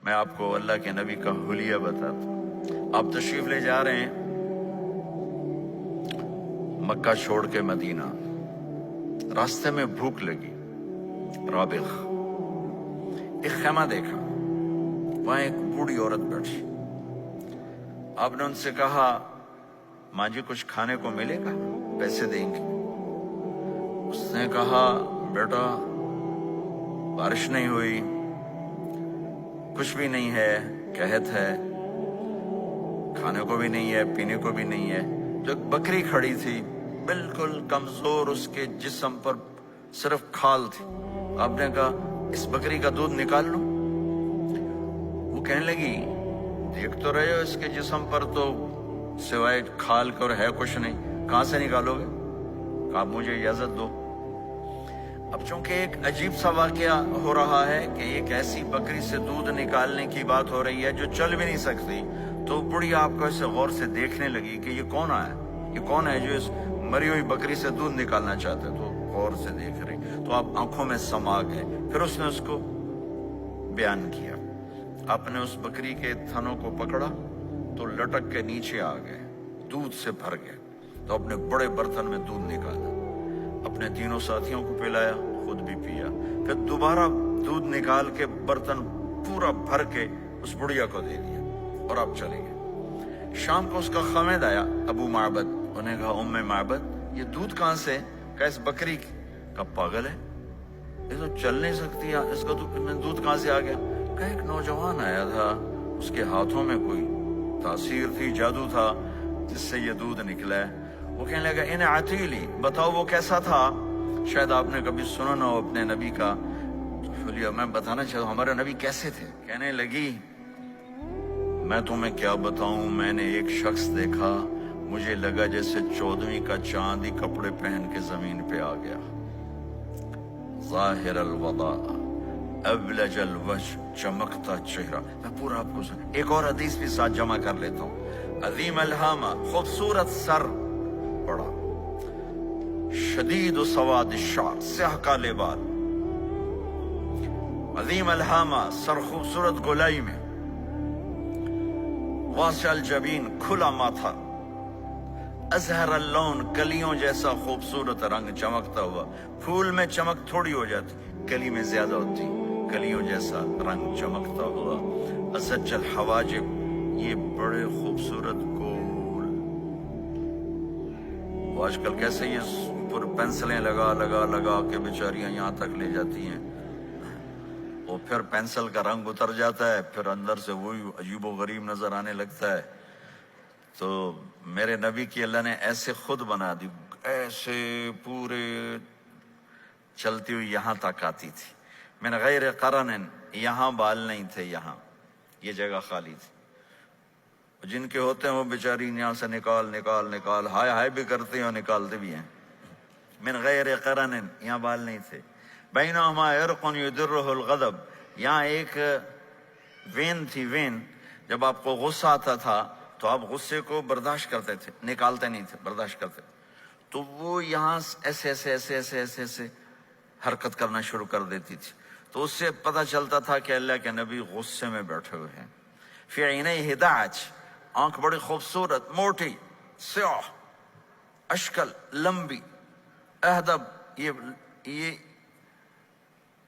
میں آپ کو اللہ کے نبی کا حلیہ بتاتا ہوں۔ آپ تشریف لے جا رہے ہیں مکہ چھوڑ کے مدینہ، راستے میں بھوک لگی، رابغ ایک خیمہ دیکھا، وہاں ایک بوڑھی عورت بیٹھی۔ آپ نے ان سے کہا ماں جی کچھ کھانے کو ملے گا، پیسے دیں گے؟ اس نے کہا بیٹا بارش نہیں ہوئی، کچھ بھی نہیں ہے، قحط ہے، کھانے کو بھی نہیں ہے، پینے کو بھی نہیں ہے۔ جو ایک بکری کھڑی تھی بالکل کمزور، اس کے جسم پر صرف کھال تھی۔ آپ نے کہا اس بکری کا دودھ نکال لوں؟ وہ کہنے لگی دیکھ تو رہے ہو اس کے جسم پر تو سوائے کھال کر ہے کچھ نہیں، کہاں سے نکالو گے؟ کہا مجھے اجازت دو۔ اب چونکہ ایک عجیب سا واقعہ ہو رہا ہے کہ ایک ایسی بکری سے دودھ نکالنے کی بات ہو رہی ہے جو چل بھی نہیں سکتی، تو بڑی آپ کو ایسے غور سے دیکھنے لگی کہ یہ کون ہے، یہ کون ہے جو اس مری ہوئی بکری سے دودھ نکالنا چاہتے؟ تو غور سے دیکھ رہی، تو آپ آنکھوں میں سما گئے۔ پھر اس نے اس کو بیان کیا، آپ نے اس بکری کے تھنوں کو پکڑا تو لٹک کے نیچے آ گئے، دودھ سے بھر گئے۔ تو اپنے بڑے برتن میں دودھ نکالا، اپنے تینوں ساتھیوں کو پلایا، خود بھی پیا، پھر دوبارہ دودھ نکال کے برتن پورا بھر کے اس بڑھیا کو دے دیا اور آپ چلے گئے۔ شام کو اس کا خامد آیا ابو معبد، انہیں کہا ام معبد یہ دودھ کہاں سے؟ کہا اس بکری کی۔ کہا پاگل ہے، یہ تو چل نہیں سکتی، اس کا دودھ کہاں سے آ گیا؟ کہا ایک نوجوان آیا تھا، اس کے ہاتھوں میں کوئی تاثیر تھی، جادو تھا، جس سے یہ دودھ نکلا ہے۔ وہ کہنے لگا ان عتیلی، بتاؤ وہ کیسا تھا؟ شاید آپ نے کبھی سنا نہ ہو اپنے نبی کا حلیہ، میں بتانا چاہتا ہوں ہمارے نبی کیسے تھے۔ کہنے لگی میں تمہیں کیا بتاؤں، میں نے ایک شخص دیکھا، مجھے لگا جیسے 14ویں کا چاند ہی کپڑے پہن کے زمین پہ آ گیا، ظاہر الوضاء ابلج الوجه، چمکتا چہرہ۔ میں پورا آپ کو ایک اور حدیث بھی ساتھ جمع کر لیتا ہوں۔ عظیم الہامہ، خوبصورت سر، بڑا شدید سواد الشعر، سیاہ کالے بال، عظیم الہامہ، سر خوبصورت گولائی میں، واسع الجبین، کھلا ماتھا، ازہر اللون، کلیوں جیسا خوبصورت رنگ چمکتا ہوا۔ پھول میں چمک تھوڑی ہو جاتی، کلی میں زیادہ ہوتی، کلیوں جیسا رنگ چمکتا ہوا۔ ازج الحواجب، یہ بڑے خوبصورت گول، وہ آج کل کیسے یہ پر پینسلیں لگا لگا لگا کے بیچاریاں یہاں تک لے جاتی ہیں، وہ پھر پینسل کا رنگ اتر جاتا ہے، پھر اندر سے وہی عجیب و غریب نظر آنے لگتا ہے۔ تو میرے نبی کی اللہ نے ایسے خود بنا دی، ایسے پورے چلتی ہوئی یہاں تک آتی تھی، من غیر قرن، یہاں بال نہیں تھے، یہاں یہ جگہ خالی تھی۔ جن کے ہوتے ہیں وہ بیچاری یہاں سے نکال نکال نکال ہائے ہائے بھی کرتے ہیں اور نکالتے بھی ہیں۔ من غیر قرن، یہاں بال نہیں تھے۔ بینہما عرق یدرہ الغضب، یہاں ایک وین تھی، وین، جب آپ کو غصہ آتا تھا تو آپ غصے کو برداشت کرتے تھے، نکالتے نہیں تھے، برداشت کرتے، تو وہ یہاں ایسے ایسے ایسے ایسے ایسے ایسے حرکت کرنا شروع کر دیتی تھی، تو اس سے پتہ چلتا تھا کہ اللہ کے نبی غصے میں بیٹھے ہوئے ہیں۔ فی عینیہ دعج، آنکھ بڑی خوبصورت، موٹی، سیاہ، اشکل، لمبی، اہدب،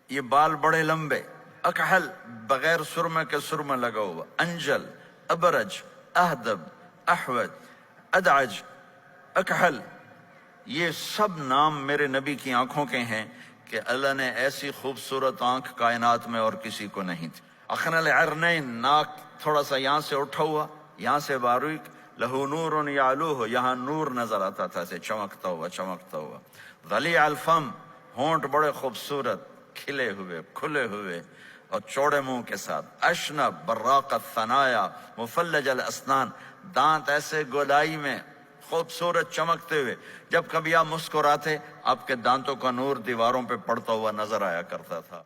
یہ بال بڑے لمبے، اکحل، بغیر سرمے کے سرمہ لگا ہوا، انجل، ابرج، اہدب، احوج، ادعج، اکحل، یہ سب نام میرے نبی کی آنکھوں کے ہیں کہ اللہ نے ایسی خوبصورت آنکھ کائنات میں اور کسی کو نہیں تھی۔ اخن العرنین، ناک تھوڑا سا یہاں سے اٹھا ہوا، یہاں سے باریک، لہو نور یعلوہ، یہاں نور نظر آتا تھا، سے چمکتا ہوا چمکتا ہوا۔ ضلیع الفم، ہونٹ بڑے خوبصورت، کھلے ہوئے کھلے ہوئے اور چوڑے منہ کے ساتھ۔ اشنب براق الثنایا، مفلج الاسنان، دانت ایسے گولائی میں خوبصورت چمکتے ہوئے، جب کبھی آپ مسکراتے آپ کے دانتوں کا نور دیواروں پہ پڑتا ہوا نظر آیا کرتا تھا۔